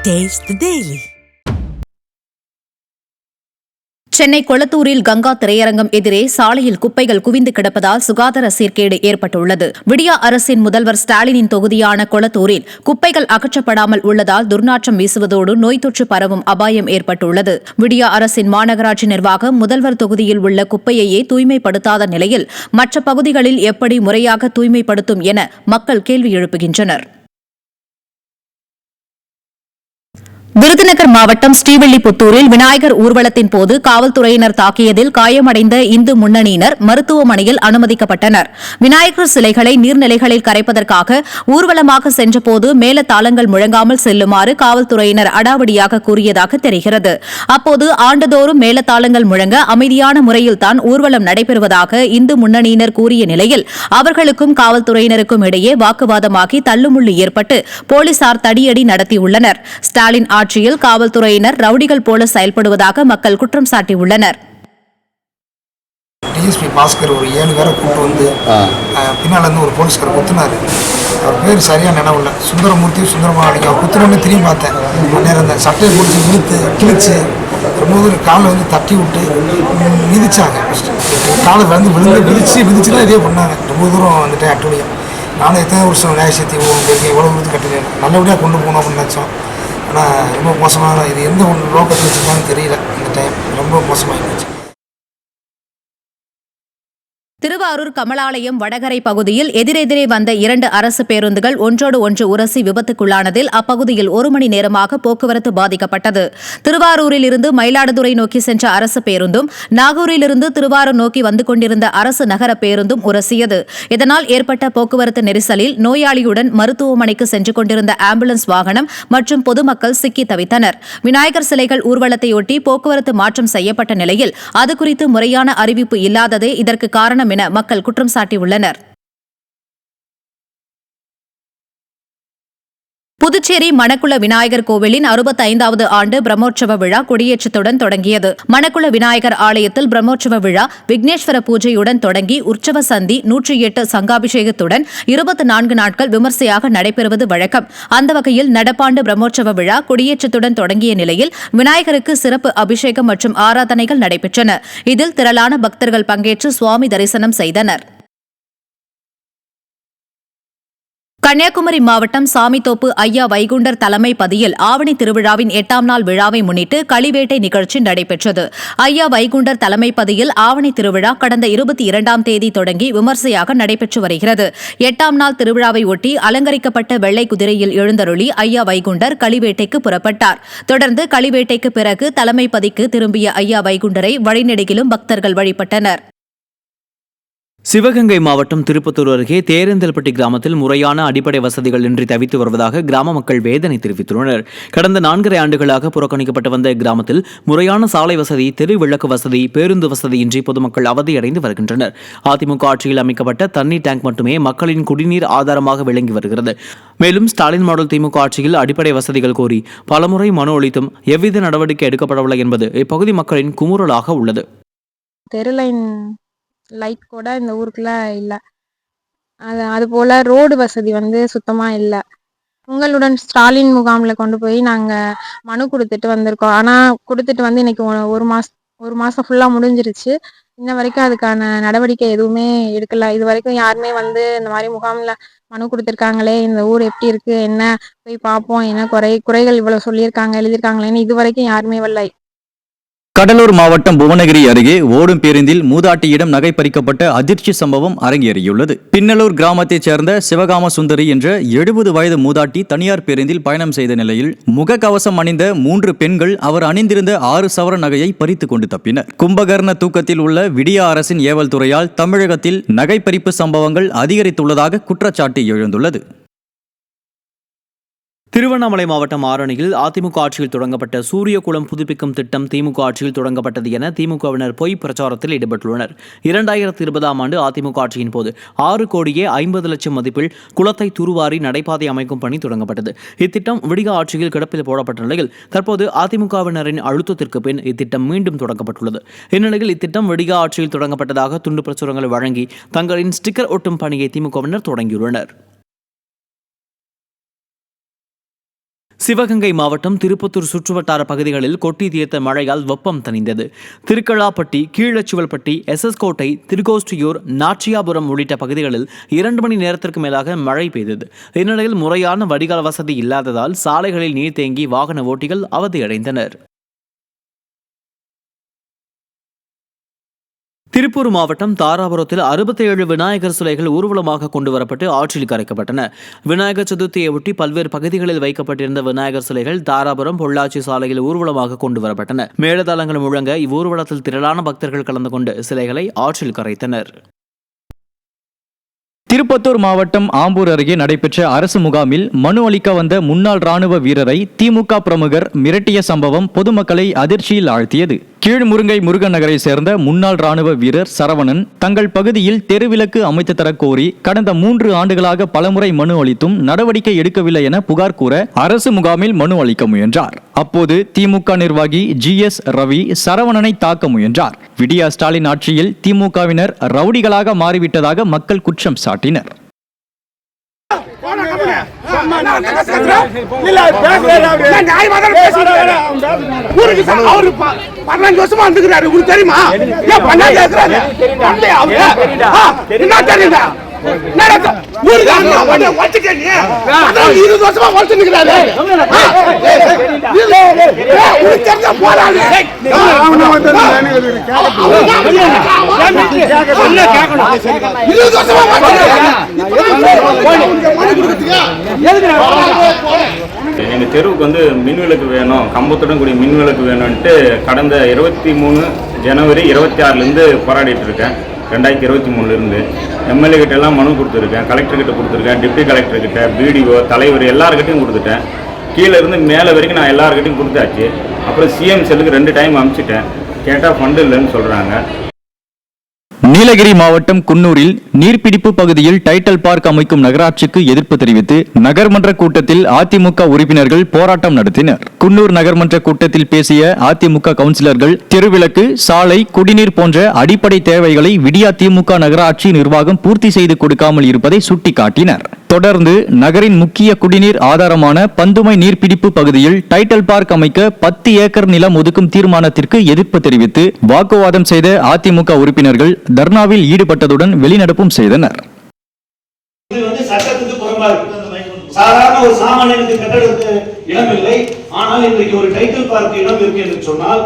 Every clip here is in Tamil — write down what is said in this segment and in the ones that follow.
Taste the Daily. Chennai கொளத்தூரில் Ganga திரையரங்கம் எதிரே சாலையில் குப்பைகள் குவிந்து கிடப்பதால் சுகாதார சீர்கேடு ஏற்பட்டுள்ளது. விடியா அரசின் முதல்வர் ஸ்டாலினின் தொகுதியான கொளத்தூரில் குப்பைகள் அகற்றப்படாமல் உள்ளதால் துர்நாற்றம் வீசுவதோடு நோய் தொற்று பரவும் அபாயம் ஏற்பட்டுள்ளது. விடியா அரசின் மாநகராட்சி நிர்வாகம் முதல்வர் தொகுதியில் உள்ள குப்பையையே தூய்மைப்படுத்தாத நிலையில் மற்ற பகுதிகளில் எப்படி முறையாக தூய்மைப்படுத்தும் என மக்கள் கேள்வி எழுப்புகின்றனர். விருதுநகர் மாவட்டம் ஸ்ரீவில்லிபுத்தூரில் விநாயகர் ஊர்வலத்தின் போது காவல்துறையினர் தாக்கியதில் காயமடைந்த இந்து முன்னணியினர் மருத்துவமனையில் அனுமதிக்கப்பட்டனர். விநாயகர் சிலைகளை நீர்நிலைகளில் கரைப்பதற்காக ஊர்வலமாக சென்றபோது மேளதாளங்கள் முழங்காமல் செல்லுமாறு காவல்துறையினர் அடாவடியாக கூறியதாக தெரிகிறது. அப்போது ஆண்டுதோறும் மேளதாளங்கள் முழங்க அமைதியான முறையில்தான் ஊர்வலம் நடைபெறுவதாக இந்து முன்னணியினர் கூறிய நிலையில் அவர்களுக்கும் காவல்துறையினருக்கும் இடையே வாக்குவாதமாகி தள்ளுமுள்ளு ஏற்பட்டு போலீசார் தடியடி நடத்தியுள்ளனர். ஸ்டாலின் ஆட்சியில் காவல்துறையினர் ரவுடிகள் போல செயல்படுவதாக மக்கள் குற்றம் சாட்டியுள்ளனர். டிஎஸ்பி பாஸ்கர் ஒரு 7 பேரை கூப்பிட்டு வந்து பின்னால் இருந்து ஒரு போலீஸ்கார் குத்துனாரு. அவர் பேர் சரியாக நினைவில்லை, சுந்தரமாளிகை. அவர் குத்துனோன்னு திரும்பி பார்த்தேன். நேரம் அந்த சட்டையை பிடிச்சி கிழிச்சு ரொம்ப காலை வந்து தட்டி விட்டு மிதிச்சாங்க. காலை வந்து மிதிச்சுலாம் இதே பண்ணாங்க. ரொம்ப தூரம் வந்துட்டு அட்டுடியும். நானும் எத்தனை வருஷம் நியாயசக்தி எவ்வளோ விருது கட்டினேன், நல்லபடியாக கொண்டு போகணும் அப்படின்னு நினச்சோம். ஆனால் ரொம்ப மோசமான, இது எந்த ஒன்று நோக்கத்தில் வச்சுருந்தாலும் தெரியல. இந்த டைம் ரொம்ப மோசமாகிடுச்சு. திருவாரூர் கமலாலயம் வடகரை பகுதியில் எதிரெதிரே வந்த 2 அரசு பேருந்துகள் ஒன்றோடு ஒன்று உரசி விபத்துக்குள்ளானதில் அப்பகுதியில் 1 மணி நேரமாக போக்குவரத்து பாதிக்கப்பட்டது. திருவாரூரில் இருந்து மயிலாடுதுறை நோக்கி சென்ற அரசு பேருந்தும் நாகூரிலிருந்து திருவாரூர் நோக்கி வந்து கொண்டிருந்த அரசு நகர பேருந்தும் உரசியது. இதனால் ஏற்பட்ட போக்குவரத்து நெரிசலில் நோயாளியுடன் மருத்துவமனைக்கு சென்று கொண்டிருந்த ஆம்புலன்ஸ் வாகனம் மற்றும் பொதுமக்கள் சிக்கி தவித்தனர். விநாயகர் சிலைகள் ஊர்வலத்தையொட்டி போக்குவரத்து மாற்றம் செய்யப்பட்ட நிலையில் அது குறித்து முறையான அறிவிப்பு இல்லாததே இதற்கு காரணம் என மக்கள் குற்றம் சாட்டியுள்ளனர். புதுச்சேரி மணக்குள விநாயகர் கோவிலின் 65வது ஆண்டு பிரம்மோற்சவ விழா கொடியேற்றத்துடன் தொடங்கியது. மணக்குள விநாயகர் ஆலயத்தில் பிரம்மோற்சவ விழா விக்னேஸ்வர பூஜையுடன் தொடங்கி உற்சவ சந்தி 108 சங்காபிஷேகத்துடன் 24 நாட்கள் விமர்சையாக நடைபெறுவது வழக்கம். அந்த வகையில் நடப்பாண்டு பிரம்மோற்சவ விழா கொடியேற்றத்துடன் தொடங்கிய நிலையில் விநாயகருக்கு சிறப்பு அபிஷேகம் மற்றும் ஆராதனைகள் நடைபெற்றன. இதில் திரளான பக்தர்கள் பங்கேற்று சுவாமி தரிசனம் செய்தனர். கன்னியாகுமரி மாவட்டம் சாமித்தோப்பு ஐயா வைகுண்டர் தலைமை பதியில் ஆவணி திருவிழாவின் 8ஆம் நாள் விழாவை முன்னிட்டு களிவேட்டை நிகழ்ச்சி நடைபெற்றது. ஐயா வைகுண்டர் தலைமை பதியில் ஆவணி திருவிழா கடந்த 22ஆம் தேதி தொடங்கி விமர்சையாக நடைபெற்று வருகிறது. 8ஆம் நாள் திருவிழாவை ஒட்டி அலங்கரிக்கப்பட்ட வெள்ளை குதிரையில் எழுந்தருளி ஐயா வைகுண்டர் களிவேட்டைக்கு புறப்பட்டார். தொடர்ந்து களிவேட்டைக்கு பிறகு தலைமை பதிக்கு திரும்பிய ஐயா வைகுண்டரை வழிநெடுகிலும் பக்தர்கள் வழிபட்டனர். சிவகங்கை மாவட்டம் திருப்பத்தூர் அருகே தேரந்தல்பட்டி கிராமத்தில் முறையான அடிப்படை வசதிகள் இன்றி தவித்து வருவதாக கிராம மக்கள் வேதனை தெரிவித்துள்ளனர். கடந்த 4.5 ஆண்டுகளாக புறக்கணிக்கப்பட்டு வந்த கிராமத்தில் முறையான சாலை வசதி, தெரு விளக்கு வசதி, பேருந்து வசதி இன்றி பொதுமக்கள் அவதியடைந்து வருகின்றனர். அதிமுக ஆட்சியில் அமைக்கப்பட்ட தண்ணீர் டேங்க் மட்டுமே மக்களின் குடிநீர் ஆதாரமாக விளங்கி வருகிறது. மேலும் ஸ்டாலின் மாடல் திமுக ஆட்சியில் அடிப்படை வசதிகள் கோரி பலமுறை மனு அளித்தும் எவ்வித நடவடிக்கை எடுக்கப்படவில்லை என்பது இப்பகுதி மக்களின் குமுறலாக உள்ளது. லைட் கூட இந்த ஊருக்குள்ள இல்லை. அது போல் ரோடு வசதி சுத்தமாக இல்லை. உங்களுடன் ஸ்டாலின் முகாமில் கொண்டு போய் நாங்கள் மனு கொடுத்துட்டு வந்திருக்கோம். ஆனால் கொடுத்துட்டு இன்னைக்கு ஒரு மாதம் ஃபுல்லாக முடிஞ்சிருச்சு. இன்ன வரைக்கும் அதுக்கான நடவடிக்கை எதுவுமே எடுக்கல. இது வரைக்கும் யாருமே இந்த மாதிரி முகாமில் மனு கொடுத்துருக்காங்களே, இந்த ஊர் எப்படி இருக்குது, என்ன போய் பார்ப்போம், என்ன குறைகள் இவ்வளோ சொல்லியிருக்காங்க எழுதியிருக்காங்களேன்னு இது வரைக்கும் யாருமே வரல. கடலூர் மாவட்டம் புவனகிரி அருகே ஓடும் பேருந்தில் மூதாட்டியிடம் நகை பறிக்கப்பட்ட அதிர்ச்சி சம்பவம் அரங்கேறியுள்ளது. பின்னலூர் கிராமத்தைச் சேர்ந்த சிவகாம சுந்தரி என்ற 70 வயது மூதாட்டி தனியார் பேருந்தில் பயணம் செய்த நிலையில் முகக்கவசம் அணிந்த 3 பெண்கள் அவர் அணிந்திருந்த 6 சவர நகையை பறித்துக் கொண்டு தப்பினர். கும்பகர்ண தூக்கத்தில் உள்ள விடியா அரசின் ஏவல் துறையால் தமிழகத்தில் நகை பறிப்பு சம்பவங்கள் அதிகரித்துள்ளதாக குற்றச்சாட்டு எழுந்துள்ளது. திருவண்ணாமலை மாவட்டம் ஆரணியில் அதிமுக ஆட்சியில் தொடங்கப்பட்ட சூரியகுளம் புதுப்பிக்கும் திட்டம் திமுக ஆட்சியில் தொடங்கப்பட்டது என திமுகவினர் பொய் பிரச்சாரத்தில் ஈடுபட்டுள்ளனர். 2020ஆம் ஆண்டு அதிமுக ஆட்சியின் போது 6,50,00,000 மதிப்பில் குளத்தை தூர்வாரி நடைபாதை அமைக்கும் பணி தொடங்கப்பட்டது. இத்திட்டம் விடியா ஆட்சியில் கிடப்பில் போடப்பட்ட நிலையில் தற்போது அதிமுகவினரின் அழுத்தத்திற்கு பின் இத்திட்டம் மீண்டும் தொடங்கப்பட்டுள்ளது. இந்நிலையில் இத்திட்டம் விடியா ஆட்சியில் தொடங்கப்பட்டதாக துண்டு பிரசுரங்களை வழங்கி தங்களின் ஸ்டிக்கர் ஒட்டும் பணியை திமுகவினர் தொடங்கியுள்ளனர். சிவகங்கை மாவட்டம் திருப்பத்தூர் சுற்றுவட்டார பகுதிகளில் கொட்டி தீர்த்த மழையால் வெப்பம் தணிந்தது. திருக்கழாப்பட்டி, கீழச்சுவல்பட்டி, SS கோட்டை, திருக்கோஷ்டியூர், நாச்சியாபுரம் உள்ளிட்ட பகுதிகளில் 2 மணி நேரத்திற்கு மேலாக மழை பெய்தது. இந்நிலையில் முறையான வடிகால் வசதி இல்லாததால் சாலைகளில் நீர் தேங்கி வாகன ஓட்டிகள் அவதியடைந்தனர். திருப்பூர் மாவட்டம் தாராபுரத்தில் 67 விநாயகர் சிலைகள் ஊர்வலமாக கொண்டுவரப்பட்டு ஆற்றில் கரைக்கப்பட்டன. விநாயகர் சதுர்த்தியை ஒட்டி பல்வேறு பகுதிகளில் வைக்கப்பட்டிருந்த விநாயகர் சிலைகள் தாராபுரம் பொள்ளாச்சி சாலையில் ஊர்வலமாக கொண்டுவரப்பட்டன. மேளதாளங்கள் முழங்க இவ்வூர்வலத்தில் திரளான பக்தர்கள் கலந்து கொண்டு சிலைகளை ஆற்றில் கரைத்தனர். திருப்பத்தூர் மாவட்டம் ஆம்பூர் அருகே நடைபெற்ற அரசு முகாமில் மனு அளிக்க வந்த முன்னாள் ராணுவ வீரரை திமுக பிரமுகர் மிரட்டிய சம்பவம் பொதுமக்களை அதிர்ச்சியில் ஆழ்த்தியது. கீழ்முருங்கை முருகன் நகரை சேர்ந்த முன்னாள் ராணுவ வீரர் சரவணன் தங்கள் பகுதியில் தெருவிளக்கு அமைத்து தரக் கோரி கடந்த 3 ஆண்டுகளாக பலமுறை மனு அளித்தும் நடவடிக்கை எடுக்கவில்லை என புகார் கூற அரசு முகாமில் மனு அளிக்க முயன்றார். அப்போது திமுக நிர்வாகி GS ரவி சரவணனை தாக்க முயன்றார். விடியா ஸ்டாலின் ஆட்சியில் திமுகவினர் ரவுடிகளாக மாறிவிட்டதாக மக்கள் குற்றம் சாட்டினர். எங்கள் தெருவுக்கு வந்து மின்விளக்கு வேணும், கம்பத்துடன் கூடிய மின்விளக்கு வேணும்ன்ட்டு கடந்த 23 ஜனவரி 26 போராடிட்டு இருக்கேன். 2023 எம்எல்ஏ கிட்ட எல்லாம் மனு கொடுத்துருக்கேன், கலெக்டர் கிட்ட கொடுத்துருக்கேன், டிப்டி கலெக்டர் கிட்ட, BDO, தலைவர் எல்லாருக்கிட்டையும் கொடுத்துட்டேன். கீழே இருந்து மேலே வரைக்கும் நான் எல்லாருக்கிட்டையும் கொடுத்தாச்சு. அப்புறம் CM செல்லுக்கு 2 டைம் அனுப்பிச்சிட்டேன். கேட்டால் ஃபண்டு இல்லைன்னு சொல்கிறாங்க. நீலகிரி மாவட்டம் குன்னூரில் நீர்பிடிப்பு பகுதியில் டைட்டில் பார்க் அமைக்கும் நகராட்சிக்கு எதிர்ப்பு தெரிவித்து நகர்மன்ற கூட்டத்தில் அதிமுக உறுப்பினர்கள் போராட்டம் நடத்தினர். குன்னூர் நகர்மன்ற கூட்டத்தில் பேசிய அதிமுக கவுன்சிலர்கள் தெருவிளக்கு, சாலை, குடிநீர் போன்ற அடிப்படை தேவைகளை விடியா திமுக நகராட்சி நிர்வாகம் பூர்த்தி செய்து கொடுக்காமல் இருப்பதை சுட்டிக்காட்டினர். தொடர்ந்து நகரின் முக்கிய குடிநீர் ஆதாரமான பந்துமை நீர்பிடிப்பு பகுதியில் டைட்டில் பார்க் அமைக்க 10 ஏக்கர் நிலம் ஒதுக்கும் தீர்மானத்திற்கு எதிர்ப்பு தெரிவித்து வாக்குவாதம் செய்த அதிமுக உறுப்பினர்கள் தர்ணாவில் ஈடுபட்டதுடன் வெளிநடப்பும் செய்தனர். சாதாரண ஒரு சாமானியனுக்கு கட்டடத்துக்கு இடம் இல்லை. ஆனால் இன்றைக்கு ஒரு டைட்டில் பார்க் இடம் இருக்கு என்று சொன்னால்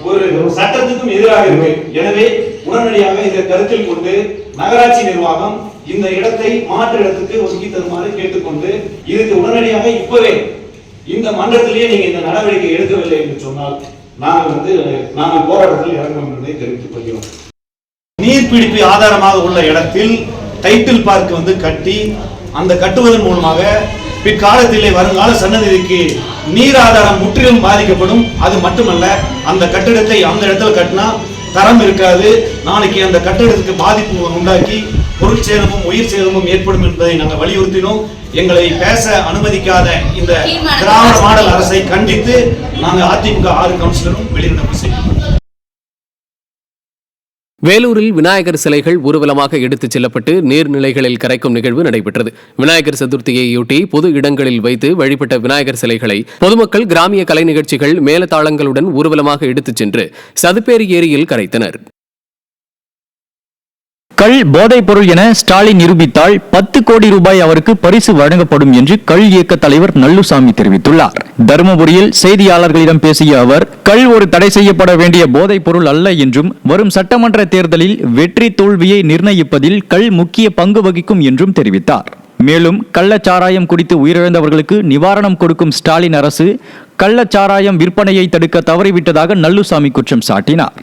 ஒரு சட்டத்துக்கும் எதிராக இருக்கு. எனவே உடனடியாக இதை கருத்தில் கொண்டு நகராட்சி நிர்வாகம் இந்த இடத்தை மாற்று இடத்துக்கு ஒதுக்கி தருமாறு கேட்டுக்கொண்டு இதுக்கு உடனடியாக இப்பவே இந்த மன்றத்திலேயே நீங்க இந்த நடவடிக்கை எடுக்கவில்லை என்று சொன்னால் நாங்கள் போராட்டத்தில் இறங்கும் என்பதை தெரிவித்துக் கொள்கிறோம். நீர்பிடிப்பு ஆதாரமாக உள்ள இடத்தில் டைட்டில் பார்க் கட்டி அந்த கட்டுவதன் மூலமாக பிற்காலத்திலே வருங்கால சன்னதிக்கு நீர் ஆதாரம் முற்றிலும் பாதிக்கப்படும். அது மட்டுமல்ல, அந்த கட்டிடத்தை அந்த இடத்துல கட்டினா தரம் இருக்காது. நாளைக்கு அந்த கட்டிடத்துக்கு பாதிப்பு உண்டாக்கி பொருள் சேதமும் உயிர் சேதமும் ஏற்படும் என்பதை நாங்கள் வலியுறுத்தினோம். எங்களை பேச அனுமதிக்காத இந்த திராவிட மாடல் அரசை கண்டித்து நாங்கள் அதிமுக 6 கவுன்சிலரும் வெளிநடப்பு செய்வோம். வேலூரில் விநாயகர் சிலைகள் ஊர்வலமாக எடுத்துச் செல்லப்பட்டு நீர்நிலைகளில் கரைக்கும் நிகழ்வு நடைபெற்றது. விநாயகர் சதுர்த்தியையொட்டி பொது இடங்களில் வைத்து வழிபட்ட விநாயகர் சிலைகளை பொதுமக்கள் கிராமிய கலை நிகழ்ச்சிகள் மேலதாளங்களுடன் ஊர்வலமாக எடுத்துச் சென்று சதுப்பேரி ஏரியில் கரைத்தனர். கள் போதைப் பொருள் என ஸ்டாலின் நிரூபித்தால் 10 கோடி ரூபாய் அவருக்கு பரிசு வழங்கப்படும் என்று கள் இயக்க தலைவர் நல்லுசாமி தெரிவித்துள்ளார். தருமபுரியில் செய்தியாளர்களிடம் பேசிய அவர், கள் ஒரு தடை செய்யப்பட வேண்டிய போதைப் பொருள் அல்ல என்றும் வரும் சட்டமன்ற தேர்தலில் வெற்றி தோல்வியை நிர்ணயிப்பதில் கள் முக்கிய பங்கு வகிக்கும் என்றும் தெரிவித்தார். மேலும் கள்ளச்சாராயம் குடித்து உயிரிழந்தவர்களுக்கு நிவாரணம் கொடுக்கும் ஸ்டாலின் அரசு கள்ளச்சாராயம் விற்பனையை தடுக்க தவறிவிட்டதாக நல்லுசாமி குற்றம் சாட்டினார்.